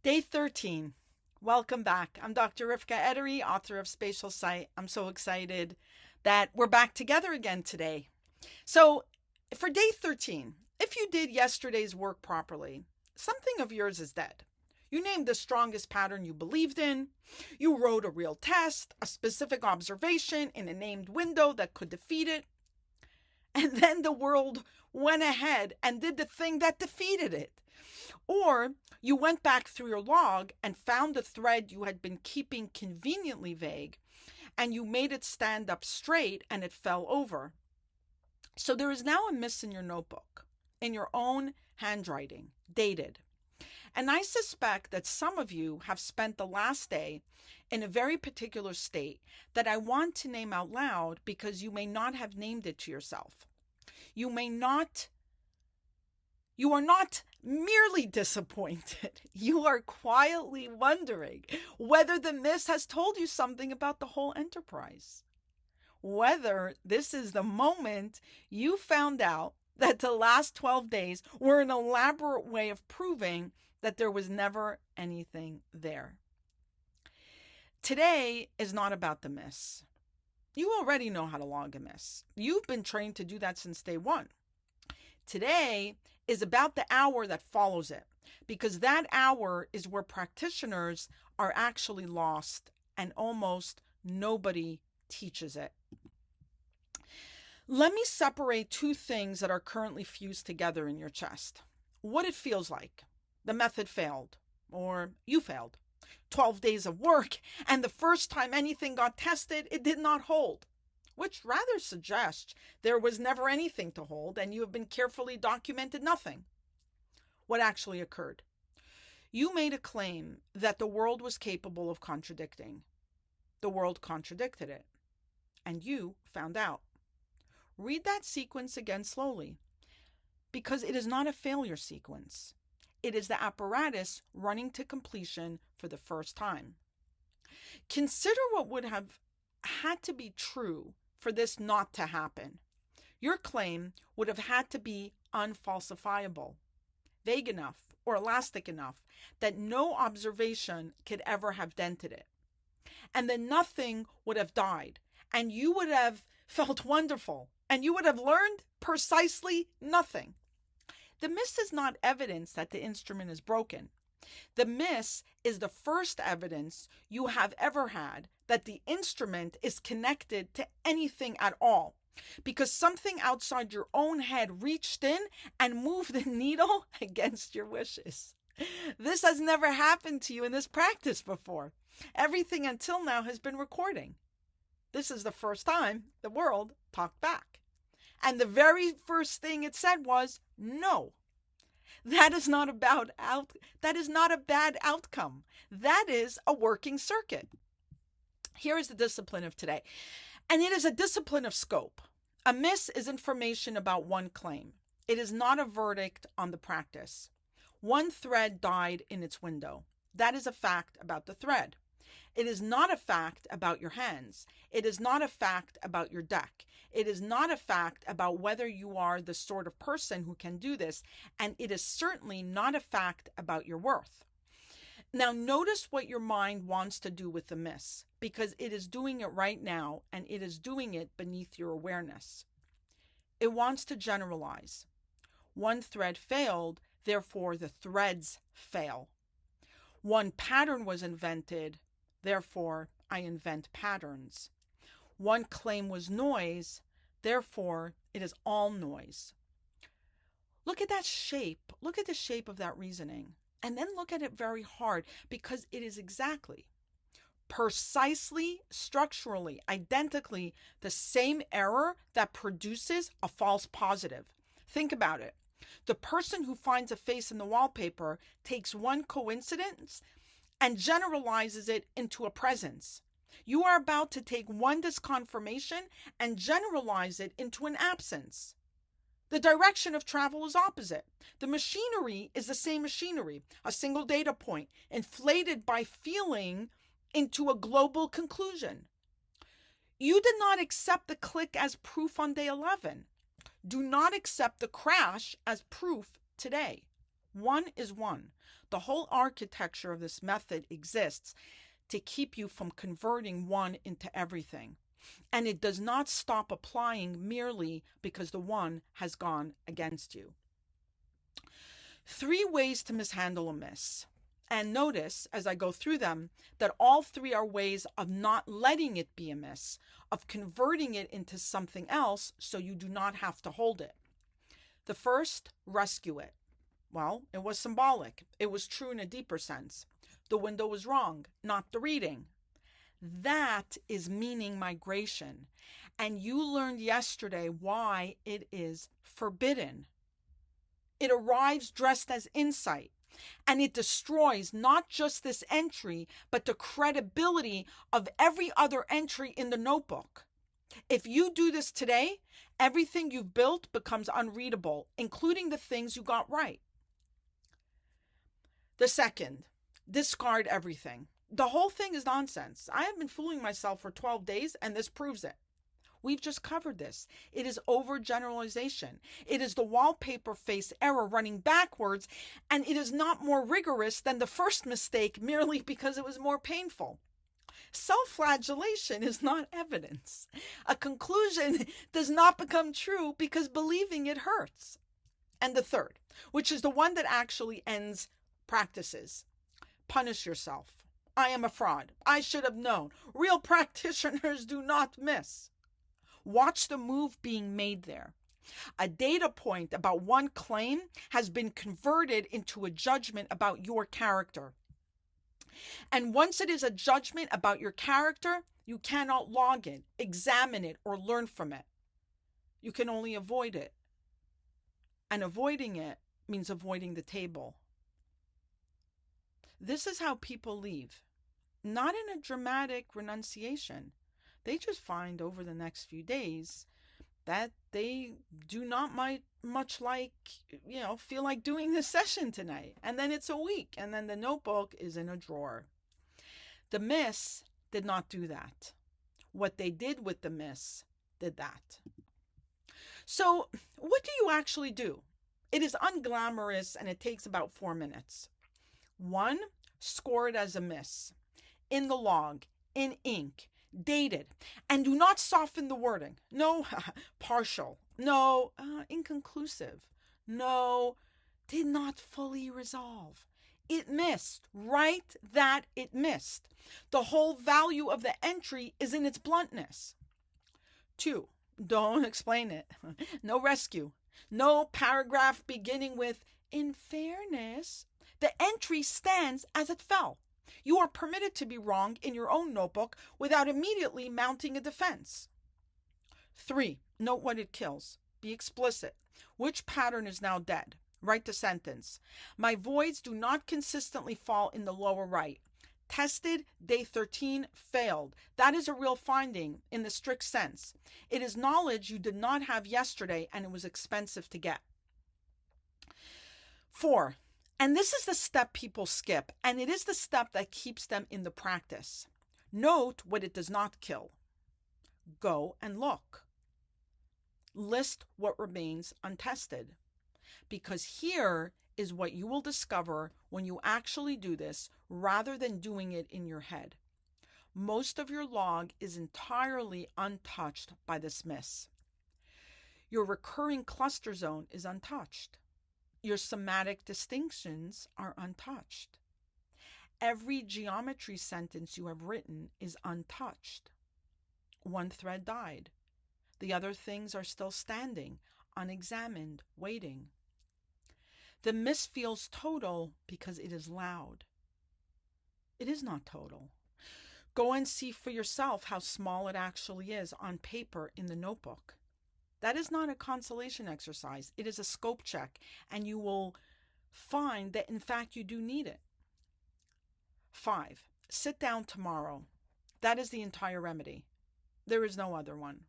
Day 13. Welcome back. I'm Dr. Rivka Edery, author of Spatial Psy. I'm so excited that we're back together again today. So, for day 13, if you did yesterday's work properly, something of yours is dead. You named the strongest pattern you believed in. You wrote a real test, a specific observation in a named window that could defeat it. And then the world went ahead and did the thing that defeated it. Or you went back through your log and found the thread you had been keeping conveniently vague, and you made it stand up straight and it fell over. So there is now a miss in your notebook, in your own handwriting, dated. And I suspect that some of you have spent the last day in a very particular state that I want to name out loud because you may not have named it to yourself. You are not merely disappointed. You are quietly wondering whether the miss has told you something about the whole enterprise. Whether this is the moment you found out that the last 12 days were an elaborate way of proving that there was never anything there. Today is not about the miss. You already know how to log a miss. You've been trained to do that since day one. Today is about the hour that follows it, because that hour is where practitioners are actually lost and almost nobody teaches it. Let me separate two things that are currently fused together in your chest. What it feels like. The method failed, or you failed. 12 days of work, and the first time anything got tested, it did not hold, which rather suggests there was never anything to hold and you have been carefully documented nothing. What actually occurred? You made a claim that the world was capable of contradicting. The world contradicted it, and you found out. Read that sequence again slowly, because it is not a failure sequence. It is the apparatus running to completion for the first time. Consider what would have had to be true for this not to happen. Your claim would have had to be unfalsifiable, vague enough or elastic enough that no observation could ever have dented it. And then nothing would have died, and you would have felt wonderful, and you would have learned precisely nothing. The miss is not evidence that the instrument is broken. The miss is the first evidence you have ever had that the instrument is connected to anything at all, because something outside your own head reached in and moved the needle against your wishes. This has never happened to you in this practice before. Everything until now has been recording. This is the first time the world talked back. And the very first thing it said was, no. That is not a bad outcome. That is a working circuit. Here is the discipline of today. And it is a discipline of scope. A miss is information about one claim. It is not a verdict on the practice. One thread died in its window. That is a fact about the thread. It is not a fact about your hands. It is not a fact about your deck. It is not a fact about whether you are the sort of person who can do this. And it is certainly not a fact about your worth. Now, notice what your mind wants to do with the miss, because it is doing it right now, and it is doing it beneath your awareness. It wants to generalize. One thread failed, therefore the threads fail. One pattern was invented, therefore I invent patterns. One claim was noise, therefore it is all noise. Look at that shape. Look at the shape of that reasoning. And then look at it very hard, because it is exactly, precisely, structurally, identically the same error that produces a false positive. Think about it. The person who finds a face in the wallpaper takes one coincidence and generalizes it into a presence. You are about to take one disconfirmation and generalize it into an absence. The direction of travel is opposite. The machinery is the same machinery, a single data point, inflated by feeling into a global conclusion. You did not accept the click as proof on day 11. Do not accept the crash as proof today. One is one. The whole architecture of this method exists to keep you from converting one into everything. And it does not stop applying merely because the one has gone against you. 3 ways to mishandle a miss. And notice, as I go through them, that all 3 are ways of not letting it be a miss, of converting it into something else so you do not have to hold it. The first, rescue it. Well, it was symbolic. It was true in a deeper sense. The window was wrong, not the reading. That is meaning migration. And you learned yesterday why it is forbidden. It arrives dressed as insight, and it destroys not just this entry, but the credibility of every other entry in the notebook. If you do this today, everything you've built becomes unreadable, including the things you got right. The second, discard everything. The whole thing is nonsense. I have been fooling myself for 12 days, and this proves it. We've just covered this. It is overgeneralization. It is the wallpaper face error running backwards, and it is not more rigorous than the first mistake merely because it was more painful. Self-flagellation is not evidence. A conclusion does not become true because believing it hurts. And the third, which is the one that actually ends practices. Punish yourself. I am a fraud. I should have known. Real practitioners do not miss. Watch the move being made there. A data point about one claim has been converted into a judgment about your character. And once it is a judgment about your character, you cannot log it, examine it, or learn from it. You can only avoid it. And avoiding it means avoiding the table. This is how people leave. Not in a dramatic renunciation. They just find over the next few days that they do not much like, feel like doing this session tonight. And then it's a week, and then the notebook is in a drawer. The miss did not do that. What they did with the miss did that. So what do you actually do? It is unglamorous, and it takes about 4 minutes. 1, score it as a miss. In the log, in ink, dated, and do not soften the wording. No, partial. No, inconclusive. No, did not fully resolve. It missed. Write that it missed. The whole value of the entry is in its bluntness. 2, don't explain it. No rescue. No paragraph beginning with, in fairness. The entry stands as it fell. You are permitted to be wrong in your own notebook without immediately mounting a defense. 3, note what it kills. Be explicit. Which pattern is now dead? Write the sentence. My voids do not consistently fall in the lower right. Tested, day 13, failed. That is a real finding in the strict sense. It is knowledge you did not have yesterday, and it was expensive to get. 4, and this is the step people skip, and it is the step that keeps them in the practice. Note what it does not kill. Go and look. List what remains untested. Because here is what you will discover when you actually do this rather than doing it in your head. Most of your log is entirely untouched by this miss. Your recurring cluster zone is untouched. Your somatic distinctions are untouched. Every geometry sentence you have written is untouched. One thread died. The other things are still standing, unexamined, waiting. The miss feels total because it is loud. It is not total. Go and see for yourself how small it actually is on paper in the notebook. That is not a consolation exercise. It is a scope check, and you will find that, in fact, you do need it. 5, sit down tomorrow. That is the entire remedy. There is no other one.